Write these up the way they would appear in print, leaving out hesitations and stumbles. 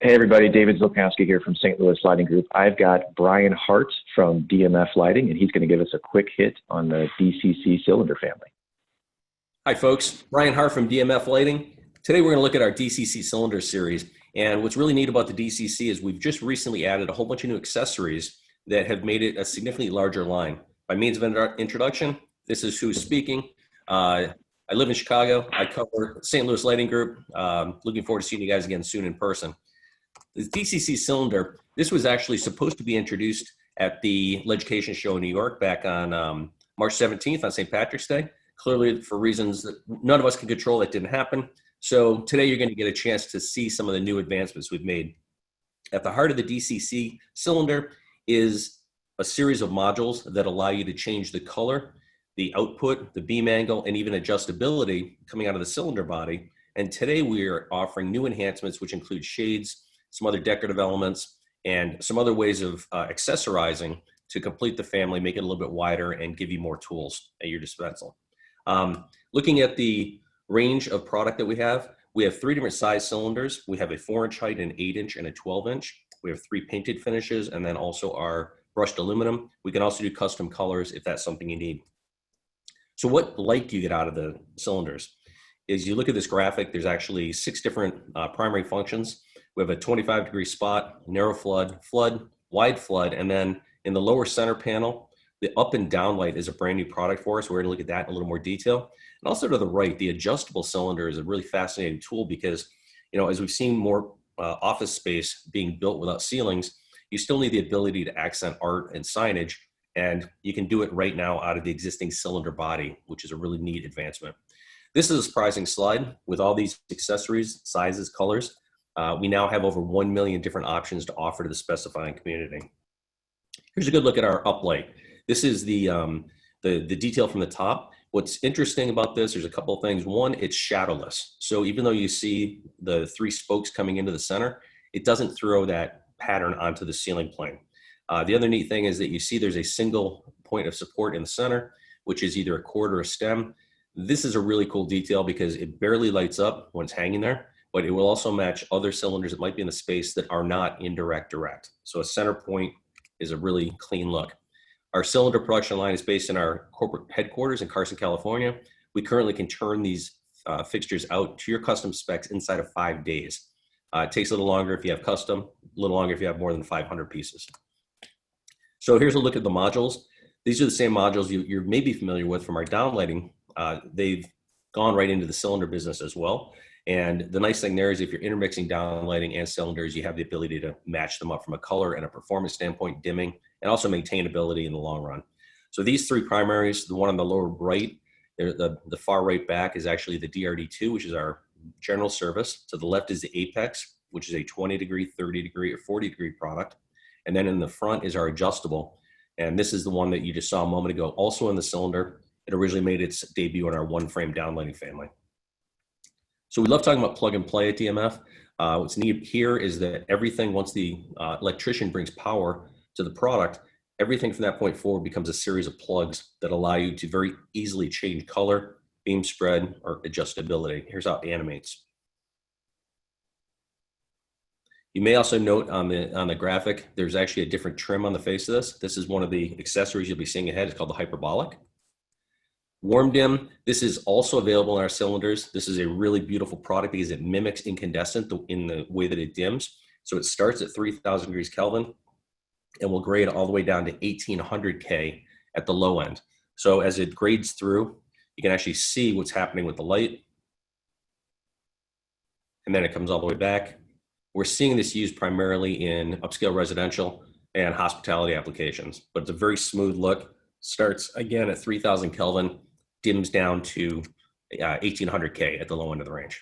Hey everybody, David Zilkowski here from St. Louis Lighting Group. I've got Brian Hart from DMF Lighting, and he's going to give us a quick hit on the DCC cylinder family. Hi folks, Brian Hart from DMF Lighting. Today we're going to look at our DCC cylinder series, and what's really neat about the DCC is we've just recently added a whole bunch of new accessories that have made it a significantly larger line. By means of introduction, this is who's speaking. I live in Chicago. I cover St. Louis Lighting Group. Looking forward to seeing you guys again soon in person. The DCC cylinder, this was actually supposed to be introduced at the Legication Show in New York back on March 17th on St. Patrick's Day. Clearly, for reasons that none of us can control, that didn't happen. So today you're going to get a chance to see some of the new advancements we've made. At the heart of the DCC cylinder is a series of modules that allow you to change the color, the output, the beam angle, and even adjustability coming out of the cylinder body. And today we are offering new enhancements, which include shades, some other decorative elements, and some other ways of accessorizing to complete the family, make it a little bit wider, and give you more tools at your disposal. Looking at the range of product that we have 3 different size cylinders. We have a 4-inch height, an 8-inch, and a 12-inch. We have 3 painted finishes, and then also our brushed aluminum. We can also do custom colors if that's something you need. So what light do you get out of the cylinders? Is you look at this graphic, there's actually 6 different primary functions. We have a 25-degree spot, narrow flood, wide flood, and then in the lower center panel, the up and down light is a brand new product for us. We're going to look at that in a little more detail. And also to the right, the adjustable cylinder is a really fascinating tool because, as we've seen more office space being built without ceilings, you still need the ability to accent art and signage, and you can do it right now out of the existing cylinder body, which is a really neat advancement. This is a surprising slide with all these accessories, sizes, colors. We now have over 1 million different options to offer to the specifying community. Here's a good look at our Uplight. This is the detail from the top. What's interesting about this, there's a couple of things. One, it's shadowless. So even though you see the 3 spokes coming into the center, it doesn't throw that pattern onto the ceiling plane. The other neat thing is that you see there's a single point of support in the center, which is either a cord or a stem. This is a really cool detail because it barely lights up when it's hanging there, but it will also match other cylinders that might be in the space that are not indirect direct. So a center point is a really clean look. Our cylinder production line is based in our corporate headquarters in Carson, California. We currently can turn these fixtures out to your custom specs inside of 5 days. It takes a little longer if you have custom, a little longer if you have more than 500 pieces. So here's a look at the modules. These are the same modules you're maybe familiar with from our downlighting. They've gone right into the cylinder business as well. And the nice thing there is if you're intermixing downlighting and cylinders, you have the ability to match them up from a color and a performance standpoint, dimming, and also maintainability in the long run. So these 3 primaries, the one on the lower right, the far right back is actually the DRD2, which is our general service. To the left is the Apex, which is a 20-degree, 30-degree, or 40-degree product. And then in the front is our adjustable. And this is the one that you just saw a moment ago, also in the cylinder. It originally made its debut in our 1-frame downlighting family. So we love talking about plug and play at DMF. What's neat here is that everything, once the electrician brings power to the product, everything from that point forward becomes a series of plugs that allow you to very easily change color, beam spread, or adjustability. Here's how it animates. You may also note on the graphic, there's actually a different trim on the face of this. This is one of the accessories you'll be seeing ahead. It's called the Hyperbolic Warm Dim. This is also available in our cylinders. This is a really beautiful product because it mimics incandescent in the way that it dims. So it starts at 3,000 degrees Kelvin and will grade all the way down to 1,800 K at the low end. So as it grades through, you can actually see what's happening with the light. And then it comes all the way back. We're seeing this used primarily in upscale residential and hospitality applications, but it's a very smooth look. Starts again at 3,000 Kelvin, dims down to 1,800 K at the low end of the range.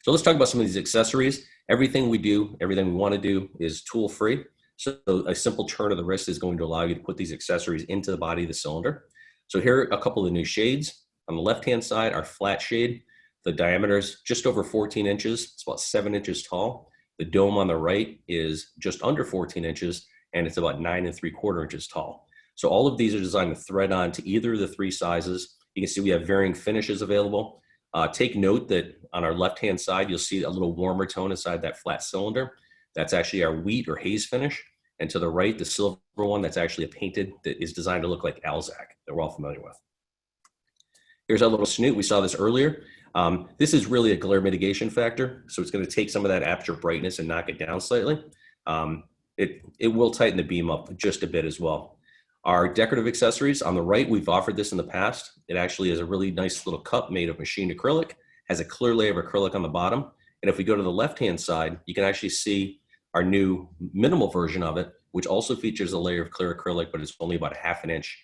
So let's talk about some of these accessories. Everything we do, everything we want to do is tool free. So a simple turn of the wrist is going to allow you to put these accessories into the body of the cylinder. So here are a couple of new shades. On the left-hand side, our flat shade. The diameter is just over 14 inches. It's about 7 inches tall. The dome on the right is just under 14 inches, and it's about 9 3/4 inches tall. So all of these are designed to thread on to either of the 3 sizes. You can see we have varying finishes available. Take note that on our left-hand side, you'll see a little warmer tone inside that flat cylinder. That's actually our wheat or haze finish. And to the right, the silver one, that's actually a painted that is designed to look like Alzac that we're all familiar with. Here's our little snoot. We saw this earlier. This is really a glare mitigation factor. So it's going to take some of that aperture brightness and knock it down slightly. It will tighten the beam up just a bit as well. Our decorative accessories on the right, we've offered this in the past. It actually is a really nice little cup made of machined acrylic, has a clear layer of acrylic on the bottom. And if we go to the left-hand side, you can actually see our new minimal version of it, which also features a layer of clear acrylic, but it's only about 1/2 inch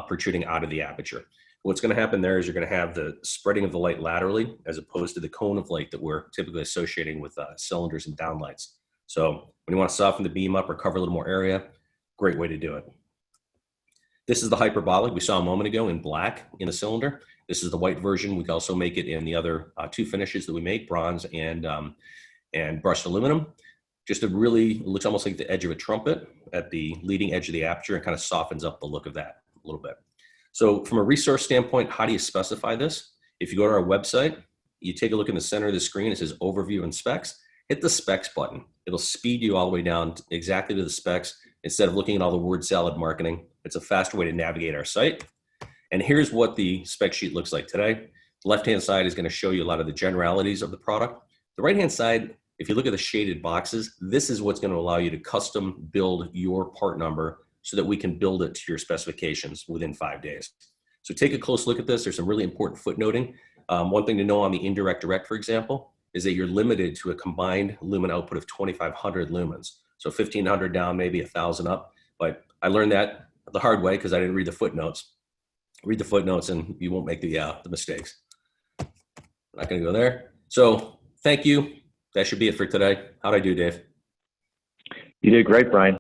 protruding out of the aperture. What's going to happen there is you're going to have the spreading of the light laterally as opposed to the cone of light that we're typically associating with cylinders and downlights. So when you want to soften the beam up or cover a little more area, great way to do it. This is the hyperbolic we saw a moment ago in black in the cylinder. This is the white version. We can also make it in the other 2 finishes that we make, bronze and brushed aluminum. Just it looks almost like the edge of a trumpet at the leading edge of the aperture and kind of softens up the look of that a little bit. So from a resource standpoint, how do you specify this? If you go to our website, you take a look in the center of the screen, it says overview and specs, hit the specs button. It'll speed you all the way down exactly to the specs instead of looking at all the word salad marketing. It's a faster way to navigate our site. And here's what the spec sheet looks like today. The left-hand side is going to show you a lot of the generalities of the product. The right-hand side, if you look at the shaded boxes, this is what's going to allow you to custom build your part number so that we can build it to your specifications within 5 days. So take a close look at this. There's some really important footnoting. One thing to know on the indirect direct, for example, is that you're limited to a combined lumen output of 2,500 lumens. So 1,500 down, maybe 1,000 up. But I learned that the hard way because I didn't read the footnotes. Read the footnotes and you won't make the mistakes. I'm not going to go there. So thank you. That should be it for today. How'd I do, Dave? You did great, Brian.